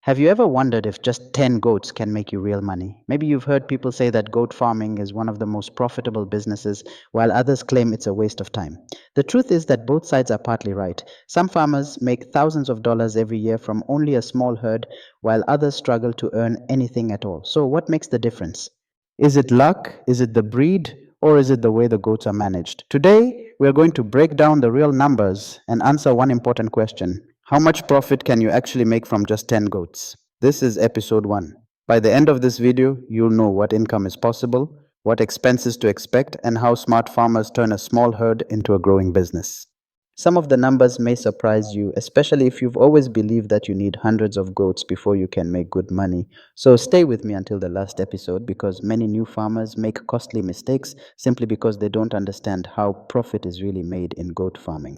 Have you ever wondered if just 10 goats can make you real money? Maybe you've heard people say that goat farming is one of the most profitable businesses, while others claim it's a waste of time. The truth is that both sides are partly right. Some farmers make thousands of dollars every year from only a small herd, while others struggle to earn anything at all. So, what makes the difference? Is it luck? Is it the breed? Or is it the way the goats are managed? Today, we are going to break down the real numbers and answer one important question. How much profit can you actually make from just 10 goats? This is episode 1. By the end of this video, you'll know what income is possible, what expenses to expect, and how smart farmers turn a small herd into a growing business. Some of the numbers may surprise you, especially if you've always believed that you need hundreds of goats before you can make good money. So stay with me until the last episode because many new farmers make costly mistakes simply because they don't understand how profit is really made in goat farming.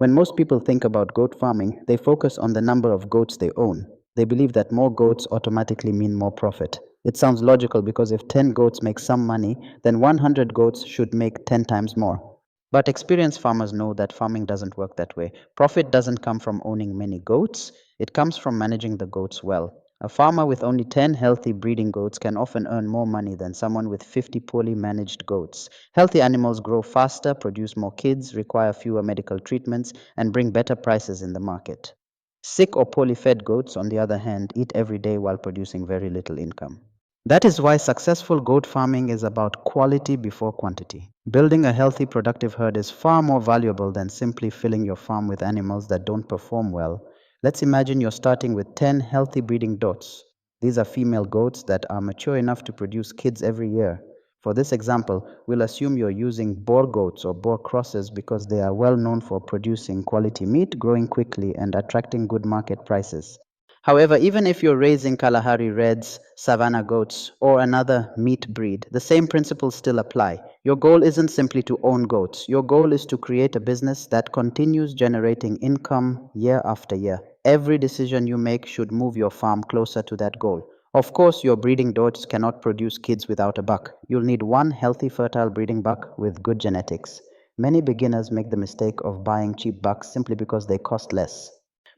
When most people think about goat farming, they focus on the number of goats they own. They believe that more goats automatically mean more profit. It sounds logical because if 10 goats make some money, then 100 goats should make 10 times more. But experienced farmers know that farming doesn't work that way. Profit doesn't come from owning many goats, it comes from managing the goats well. A farmer with only 10 healthy breeding goats can often earn more money than someone with 50 poorly managed goats. Healthy animals grow faster, produce more kids, require fewer medical treatments, and bring better prices in the market. Sick or poorly fed goats, on the other hand, eat every day while producing very little income. That is why successful goat farming is about quality before quantity. Building a healthy, productive herd is far more valuable than simply filling your farm with animals that don't perform well. Let's imagine you're starting with 10 healthy breeding dots. These are female goats that are mature enough to produce kids every year. For this example, we'll assume you're using Boer goats or Boer crosses because they are well known for producing quality meat, growing quickly, and attracting good market prices. However, even if you're raising Kalahari Reds, Savannah goats, or another meat breed, the same principles still apply. Your goal isn't simply to own goats. Your goal is to create a business that continues generating income year after year. Every decision you make should move your farm closer to that goal. Of course, your breeding goats cannot produce kids without a buck. You'll need one healthy, fertile breeding buck with good genetics. Many beginners make the mistake of buying cheap bucks simply because they cost less.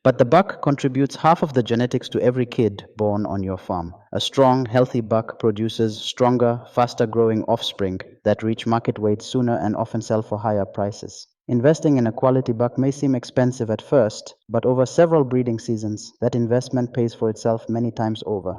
But the buck contributes half of the genetics to every kid born on your farm. A strong, healthy buck produces stronger, faster growing offspring that reach market weight sooner and often sell for higher prices. Investing in a quality buck may seem expensive at first, but over several breeding seasons, that investment pays for itself many times over.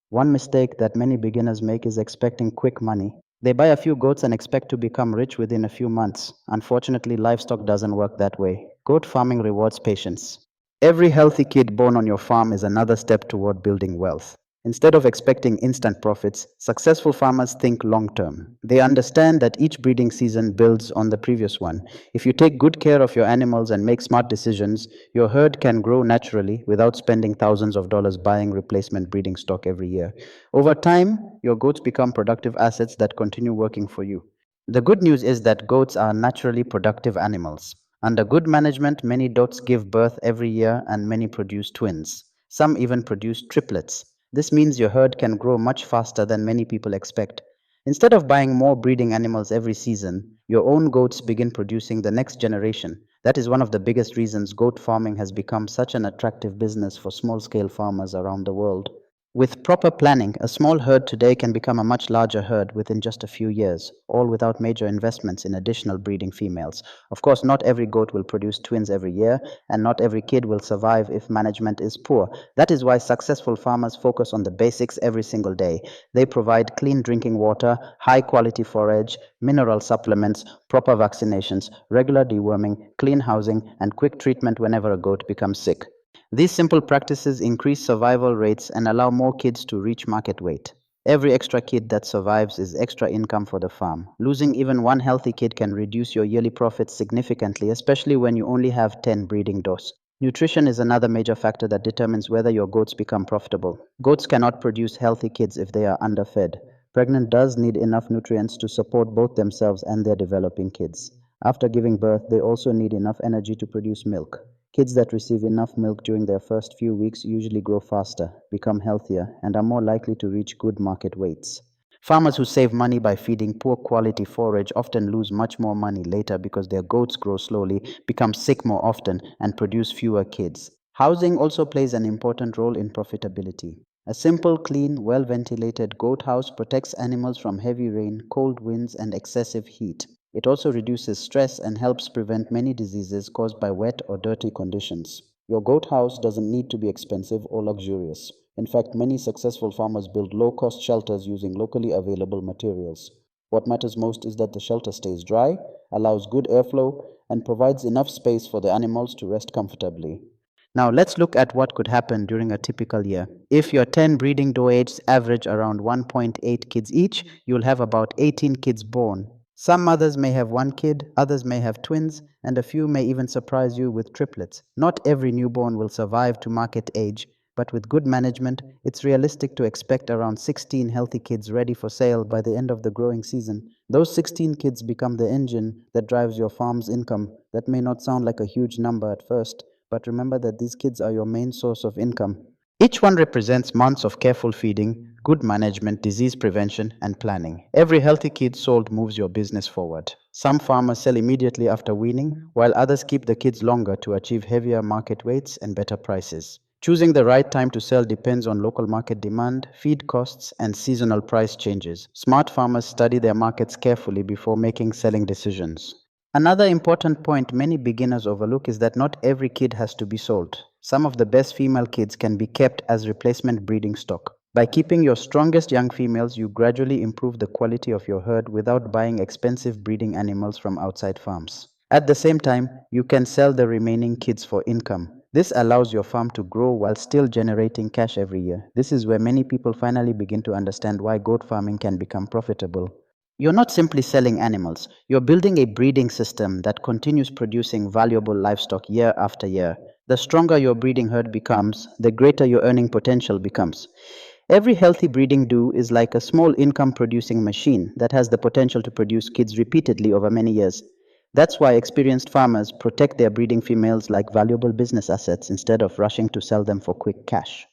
One mistake that many beginners make is expecting quick money. They buy a few goats and expect to become rich within a few months. Unfortunately, livestock doesn't work that way. Goat farming rewards patience. Every healthy kid born on your farm is another step toward building wealth. Instead of expecting instant profits, successful farmers think long term. They understand that each breeding season builds on the previous one. If you take good care of your animals and make smart decisions, your herd can grow naturally without spending thousands of dollars buying replacement breeding stock every year. Over time, your goats become productive assets that continue working for you. The good news is that goats are naturally productive animals. Under good management, many dots give birth every year and many produce twins. Some even produce triplets. This means your herd can grow much faster than many people expect. Instead of buying more breeding animals every season, your own goats begin producing the next generation. That is one of the biggest reasons goat farming has become such an attractive business for small scale farmers around the world. With proper planning, a small herd today can become a much larger herd within just a few years, all without major investments in additional breeding females. Of course, not every goat will produce twins every year, and not every kid will survive if management is poor. That is why successful farmers focus on the basics every single day. They provide clean drinking water, high quality forage, mineral supplements, proper vaccinations, regular deworming, clean housing, and quick treatment whenever a goat becomes sick. These simple practices increase survival rates and allow more kids to reach market weight. Every extra kid that survives is extra income for the farm. Losing even one healthy kid can reduce your yearly profits significantly, especially when you only have 10 breeding does. Nutrition is another major factor that determines whether your goats become profitable. Goats cannot produce healthy kids if they are underfed. Pregnant does need enough nutrients to support both themselves and their developing kids. After giving birth, they also need enough energy to produce milk. Kids that receive enough milk during their first few weeks usually grow faster, become healthier, and are more likely to reach good market weights. Farmers who save money by feeding poor quality forage often lose much more money later because their goats grow slowly, become sick more often, and produce fewer kids. Housing also plays an important role in profitability. A simple, clean, well ventilated goat house protects animals from heavy rain, cold winds, and excessive heat. It also reduces stress and helps prevent many diseases caused by wet or dirty conditions. Your goat house doesn't need to be expensive or luxurious. In fact, many successful farmers build low cost shelters using locally available materials. What matters most is that the shelter stays dry, allows good airflow, and provides enough space for the animals to rest comfortably. Now, let's look at what could happen during a typical year. If your 10 breeding doe eggs average around 1.8 kids each, you'll have about 18 kids born. Some mothers may have one kid, others may have twins, and a few may even surprise you with triplets. Not every newborn will survive to market age, but with good management, it's realistic to expect around 16 healthy kids ready for sale by the end of the growing season. Those 16 kids become the engine that drives your farm's income. That may not sound like a huge number at first, but remember that these kids are your main source of income. Each one represents months of careful feeding, good management, disease prevention, and planning. Every healthy kid sold moves your business forward. Some farmers sell immediately after weaning, while others keep the kids longer to achieve heavier market weights and better prices. Choosing the right time to sell depends on local market demand, feed costs, and seasonal price changes. Smart farmers study their markets carefully before making selling decisions. Another important point many beginners overlook is that not every kid has to be sold. Some of the best female kids can be kept as replacement breeding stock. By keeping your strongest young females, you gradually improve the quality of your herd without buying expensive breeding animals from outside farms. At the same time, you can sell the remaining kids for income. This allows your farm to grow while still generating cash every year. This is where many people finally begin to understand why goat farming can become profitable. You're not simply selling animals, you're building a breeding system that continues producing valuable livestock year after year. The stronger your breeding herd becomes, the greater your earning potential becomes. Every healthy breeding doe is like a small income producing machine that has the potential to produce kids repeatedly over many years. That's why experienced farmers protect their breeding females like valuable business assets instead of rushing to sell them for quick cash.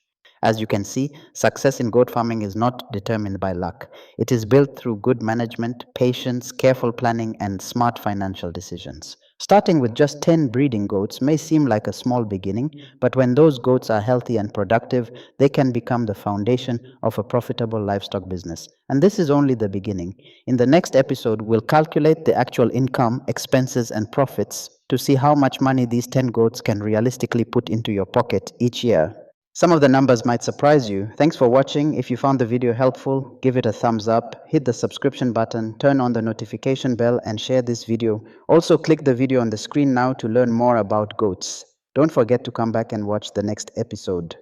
As you can see, success in goat farming is not determined by luck. It is built through good management, patience, careful planning, and smart financial decisions. Starting with just 10 breeding goats may seem like a small beginning, but when those goats are healthy and productive, they can become the foundation of a profitable livestock business. And this is only the beginning. In the next episode, we'll calculate the actual income, expenses, and profits to see how much money these 10 goats can realistically put into your pocket each year. Some of the numbers might surprise you. Thanks for watching. If you found the video helpful, give it a thumbs up, hit the subscription button, turn on the notification bell, and share this video. Also, click the video on the screen now to learn more about goats. Don't forget to come back and watch the next episode.